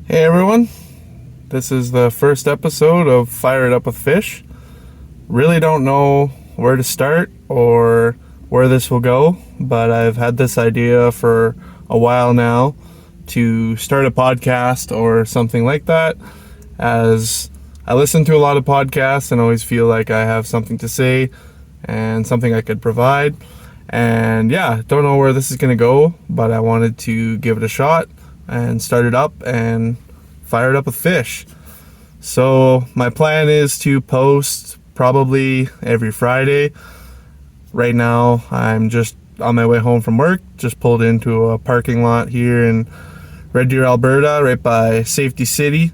Hey everyone, this is the first episode of Fire It Up with Fish. Really don't know where to start or where this will go, but I've had this idea for a while now to start a podcast or something like that, as I listen to a lot of podcasts and always feel like I have something to say and something I could provide. And yeah, don't know where this is going to go, but I wanted to give it a shot and start it up and fire it up with fish. So my plan is to post probably every Friday. Right now I'm just on my way home from work, just pulled into a parking lot here in Red Deer, Alberta, right by Safety City.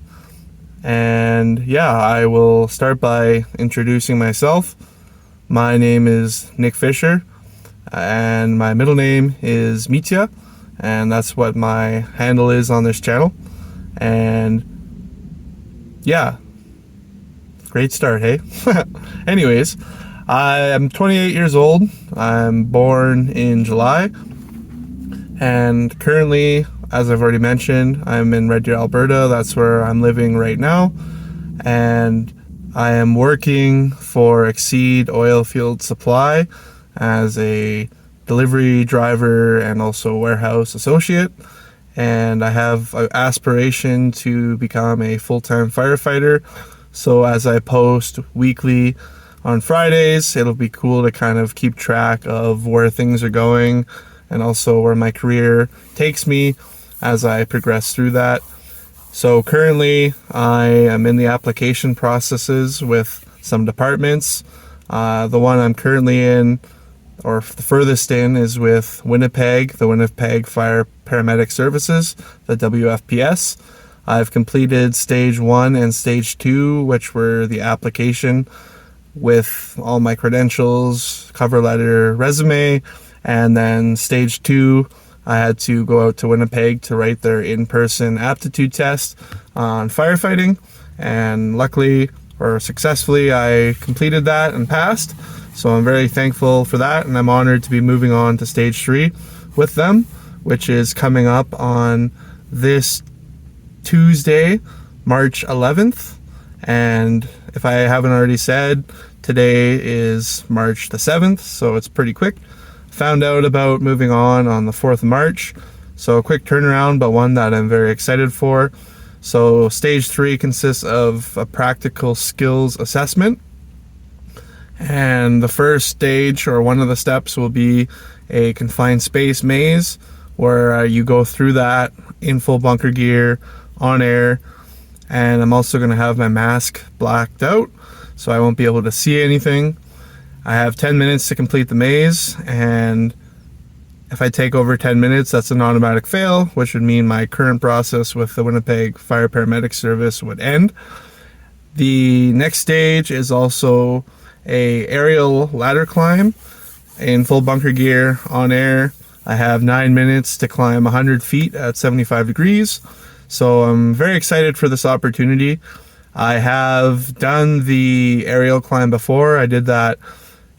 And yeah, I will start by introducing myself. My name is Nick Fisher and my middle name is Mitya, and that's what my handle is on this channel. And yeah, great start, hey? Anyways, I am 28 years old. I'm born in July, and currently, as I've already mentioned, I'm in Red Deer, Alberta. That's where I'm living right now, and I am working for Exceed Oilfield Supply as a delivery driver and also warehouse associate. And I have an aspiration to become a full-time firefighter. So as I post weekly on Fridays, it'll be cool to kind of keep track of where things are going and also where my career takes me as I progress through that. So currently I am in the application processes with some departments. The one I'm currently in, or the furthest in, is with Winnipeg, the Winnipeg Fire Paramedic Services, the WFPS. I've completed stage 1 and stage 2, which were the application with all my credentials, cover letter, resume, and then stage 2, I had to go out to Winnipeg to write their in-person aptitude test on firefighting, and luckily or successfully I completed that and passed. So I'm very thankful for that, and I'm honored to be moving on to stage 3 with them, which is coming up on this Tuesday, March 11th. And if I haven't already said, today is March the 7th, so it's pretty quick. Found out about moving on the 4th of March, so a quick turnaround, but one that I'm very excited for. So stage 3 consists of a practical skills assessment. And the first stage, or one of the steps, will be a confined space maze, where you go through that in full bunker gear, on air, and I'm also going to have my mask blacked out, so I won't be able to see anything. I have 10 minutes to complete the maze, and if I take over 10 minutes, that's an automatic fail, which would mean my current process with the Winnipeg Fire Paramedic Service would end. The next stage is also a aerial ladder climb in full bunker gear on air. I have 9 minutes to climb 100 feet at 75 degrees. So I'm very excited for this opportunity. I have done the aerial climb before. I did that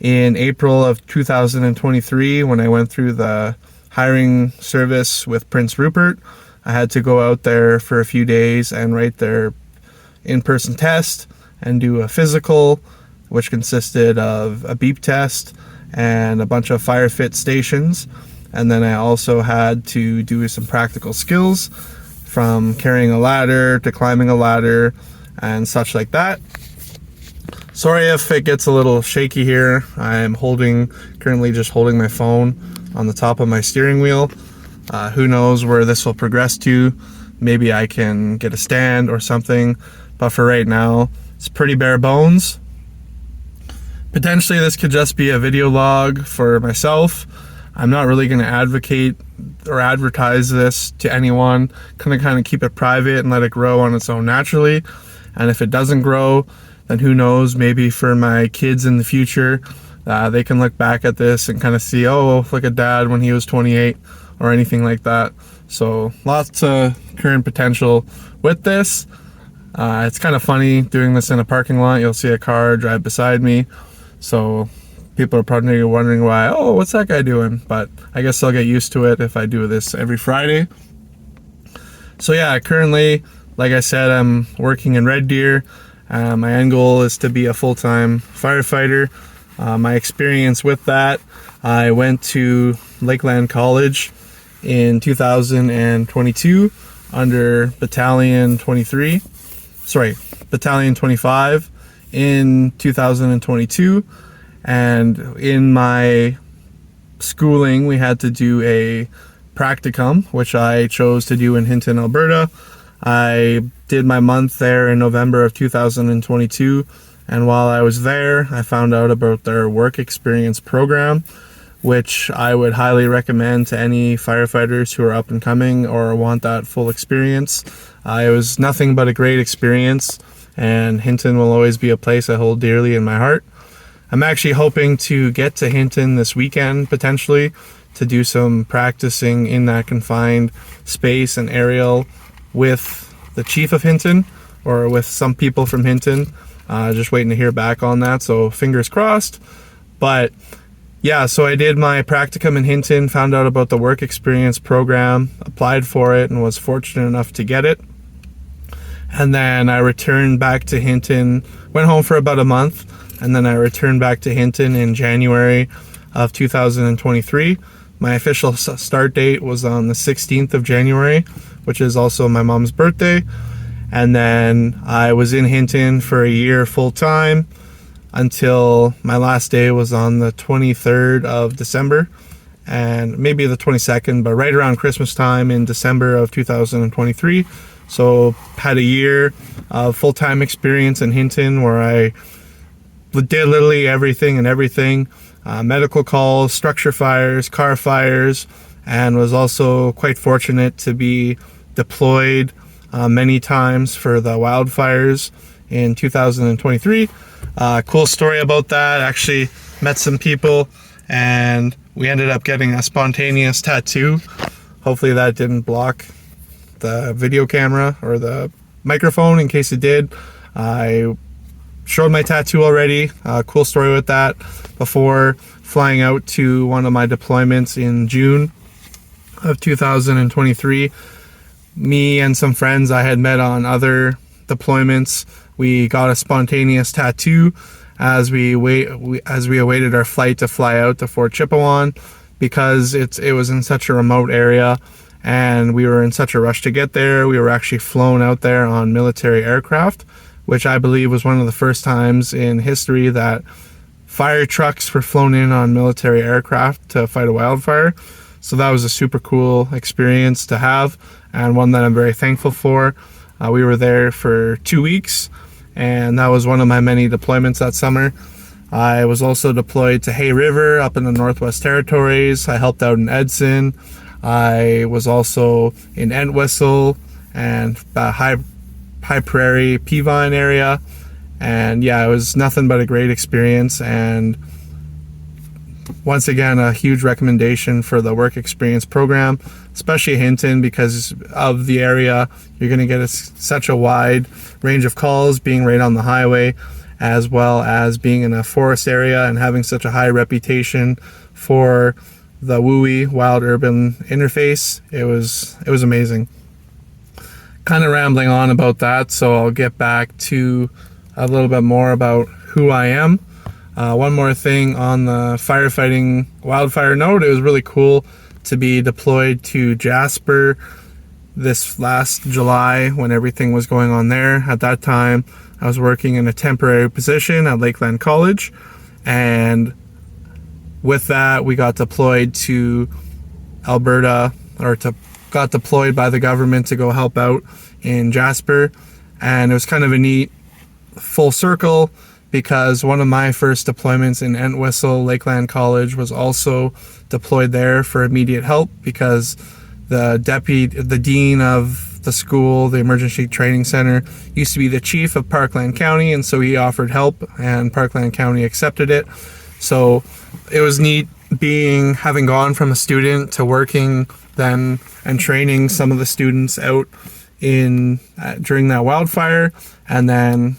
in April of 2023 when I went through the hiring service with Prince Rupert. I had to go out there for a few days and write their in-person test and do a physical, which consisted of a beep test and a bunch of fire fit stations. And then I also had to do some practical skills, from carrying a ladder to climbing a ladder and such like that. Sorry if it gets a little shaky here. I'm currently just holding my phone on the top of my steering wheel. Who knows where this will progress to. Maybe I can get a stand or something, but for right now, it's pretty bare bones. Potentially this could just be a video log for myself. I'm not really going to advocate or advertise this to anyone. Gonna kind of keep it private and let it grow on its own naturally. And if it doesn't grow, then who knows, maybe for my kids in the future, they can look back at this and kind of see, oh, look at dad when he was 28 or anything like that. So lots of current potential with this. It's kind of funny doing this in a parking lot. You'll see a car drive beside me. So people are probably wondering why, oh, what's that guy doing? But I guess I'll get used to it if I do this every Friday. So yeah, currently Like I said, I'm working in Red Deer. My end goal is to be a full-time firefighter. My experience with that, I went to Lakeland College in 2022 under Battalion 25 in 2022. And in my schooling, we had to do a practicum, which I chose to do in Hinton, Alberta. I did my month there in November of 2022, and while I was there, I found out about their work experience program, which I would highly recommend to any firefighters who are up and coming or want that full experience. It was nothing but a great experience, and Hinton will always be a place I hold dearly in my heart. I'm actually hoping to get to Hinton this weekend, potentially, to do some practicing in that confined space and aerial with the chief of Hinton or with some people from Hinton. Just waiting to hear back on that, so fingers crossed. But yeah, so I did my practicum in Hinton, found out about the work experience program, applied for it, and was fortunate enough to get it. And then I returned back to Hinton, went home for about a month, and then I returned back to Hinton in January of 2023. My official start date was on the 16th of January, which is also my mom's birthday. And then I was in Hinton for a year full time until my last day was on the 23rd of December, and maybe the 22nd, but right around Christmas time in December of 2023. So had a year of full-time experience in Hinton where I did literally everything, medical calls, structure fires, car fires, and was also quite fortunate to be deployed many times for the wildfires in 2023. Cool story about that. Actually met some people and we ended up getting a spontaneous tattoo. Hopefully that didn't block the video camera or the microphone. In case it did, I showed my tattoo already. Cool story with that. Before flying out to one of my deployments in June of 2023, me and some friends I had met on other deployments, we got a spontaneous tattoo as we awaited our flight to fly out to Fort Chipewyan, because it was in such a remote area and we were in such a rush to get there. We were actually flown out there on military aircraft, which I believe was one of the first times in history that fire trucks were flown in on military aircraft to fight a wildfire. So that was a super cool experience to have, and one that I'm very thankful for. We were there for 2 weeks, and that was one of my many deployments that summer. I was also deployed to Hay River up in the Northwest Territories. I helped out in Edson. I was also in Entwistle and High Prairie, Peavine area. And yeah, it was nothing but a great experience. And once again, a huge recommendation for the work experience program, especially Hinton, because of the area. You're going to get such a wide range of calls, being right on the highway, as well as being in a forest area and having such a high reputation for the WUI wild urban interface. It was amazing. Kind of rambling on about that, so I'll get back to a little bit more about who I am. One more thing on the firefighting wildfire note, it was really cool to be deployed to Jasper this last July when everything was going on there. At that time, I was working in a temporary position at Lakeland College, and with that, we got deployed to Alberta, got deployed by the government to go help out in Jasper. And it was kind of a neat full circle, because one of my first deployments in Entwistle, Lakeland College, was also deployed there for immediate help, because the dean of the school, the Emergency Training Center, used to be the chief of Parkland County, and so he offered help and Parkland County accepted it. So it was neat having gone from a student to working then and training some of the students out during that wildfire, and then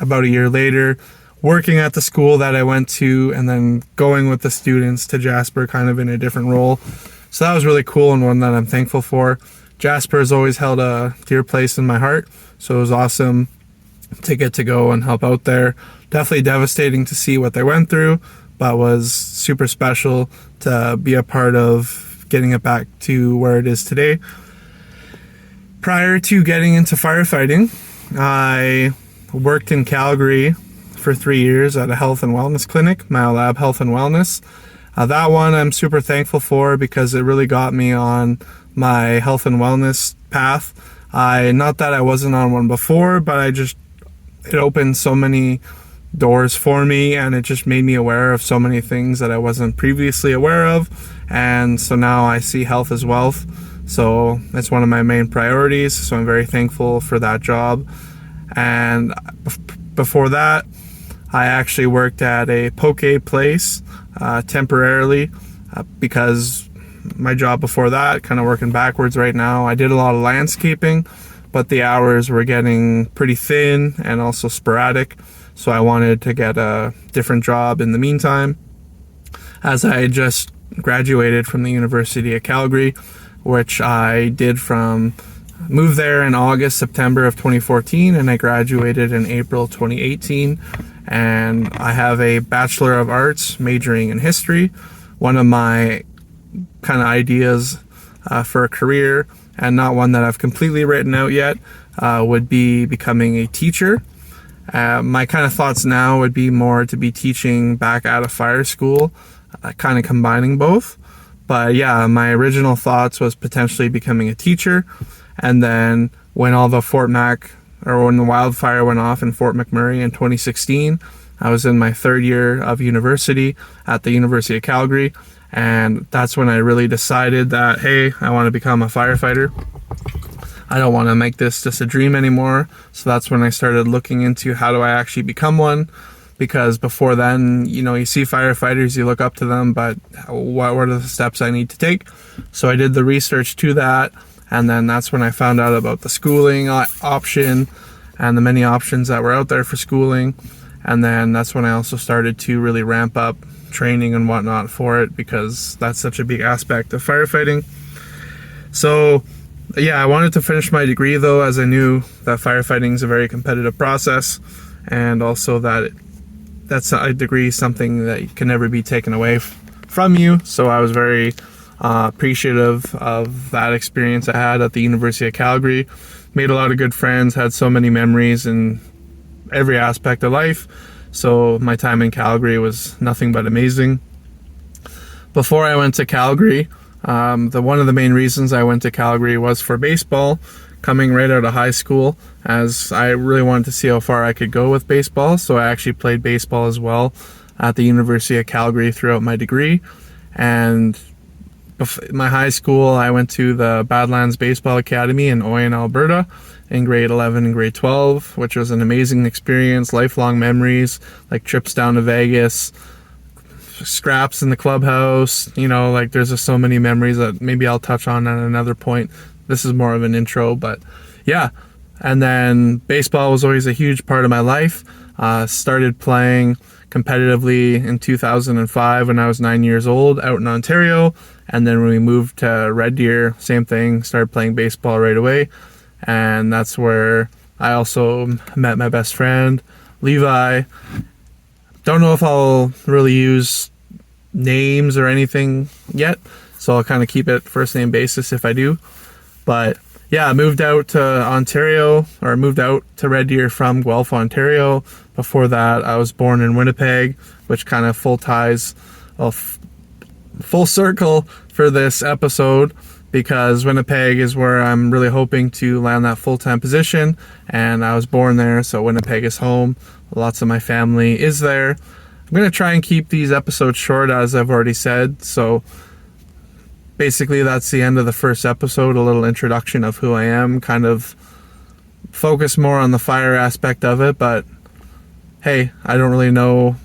about a year later working at the school that I went to, and then going with the students to Jasper kind of in a different role. So that was really cool, and one that I'm thankful for. Jasper has always held a dear place in my heart, so it was awesome to get to go and help out there. Definitely devastating to see what they went through, but was super special to be a part of getting it back to where it is today. Prior to getting into firefighting, I worked in Calgary for 3 years at a health and wellness clinic, MyoLab Health and Wellness. That one I'm super thankful for because it really got me on my health and wellness path. Not that I wasn't on one before, but it opened so many doors for me, and it just made me aware of so many things that I wasn't previously aware of. And so now I see health as wealth. So that's one of my main priorities. So I'm very thankful for that job. And before that, I actually worked at a poke place temporarily because my job before that, kind of working backwards right now, I did a lot of landscaping, but the hours were getting pretty thin and also sporadic. So I wanted to get a different job in the meantime. As I had just graduated from the University of Calgary, which I did moved there in September of 2014, and I graduated in April 2018. And I have a Bachelor of Arts majoring in history. One of my kind of ideas for a career, and not one that I've completely written out yet, would be becoming a teacher. My kind of thoughts now would be more to be teaching back out of fire school, kind of combining both. But yeah, my original thoughts was potentially becoming a teacher. And then when when the wildfire went off in Fort McMurray in 2016, I was in my third year of university at the University of Calgary. And that's when I really decided that, hey, I want to become a firefighter. I don't want to make this just a dream anymore. So that's when I started looking into how do I actually become one. Because before then, you see firefighters, you look up to them, but what are the steps I need to take? So I did the research to that, and then that's when I found out about the schooling option and the many options that were out there for schooling. And then that's when I also started to really ramp up training and whatnot for it, because that's such a big aspect of firefighting. So yeah, I wanted to finish my degree though, as I knew that firefighting is a very competitive process, and also that's a degree, something that can never be taken away from you. So I was very appreciative of that experience I had at the University of Calgary. Made a lot of good friends, had so many memories in every aspect of life. So my time in Calgary was nothing but amazing. Before I went to Calgary, one of the main reasons I went to Calgary was for baseball. Coming right out of high school, as I really wanted to see how far I could go with baseball. So I actually played baseball as well at the University of Calgary throughout my degree. And my high school, I went to the Badlands Baseball Academy in Oyen, Alberta in grade 11 and grade 12, which was an amazing experience, lifelong memories, like trips down to Vegas, scraps in the clubhouse, there's just so many memories that maybe I'll touch on at another point. This is more of an intro, but yeah. And then baseball was always a huge part of my life. Started playing competitively in 2005 when I was 9 years old out in Ontario. And then when we moved to Red Deer, same thing, started playing baseball right away. And that's where I also met my best friend, Levi. Don't know if I'll really use names or anything yet, so I'll kind of keep it first name basis if I do. But yeah, I moved out to Red Deer from Guelph, Ontario. Before that, I was born in Winnipeg, which kind of full circle for this episode, because Winnipeg is where I'm really hoping to land that full-time position, and I was born there, so Winnipeg is home. Lots of my family is there. I'm going to try and keep these episodes short, as I've already said, so basically that's the end of the first episode, a little introduction of who I am, kind of focus more on the fire aspect of it, but hey, I don't really know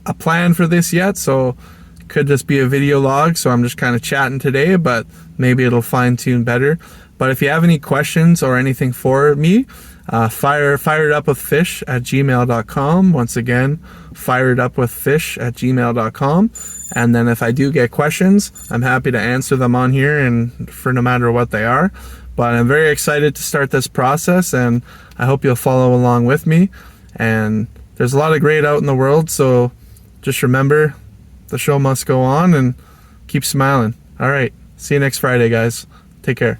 a plan for this yet, so it could just be a video log, so I'm just kind of chatting today, but maybe it'll fine-tune better. But if you have any questions or anything for me, firedupwithfish@gmail.com. Once again, firedupwithfish@gmail.com. And then if I do get questions, I'm happy to answer them on here, and for no matter what they are. But I'm very excited to start this process, and I hope you'll follow along with me. And there's a lot of great out in the world, so just remember, the show must go on, and keep smiling. All right, see you next Friday, guys. Take care.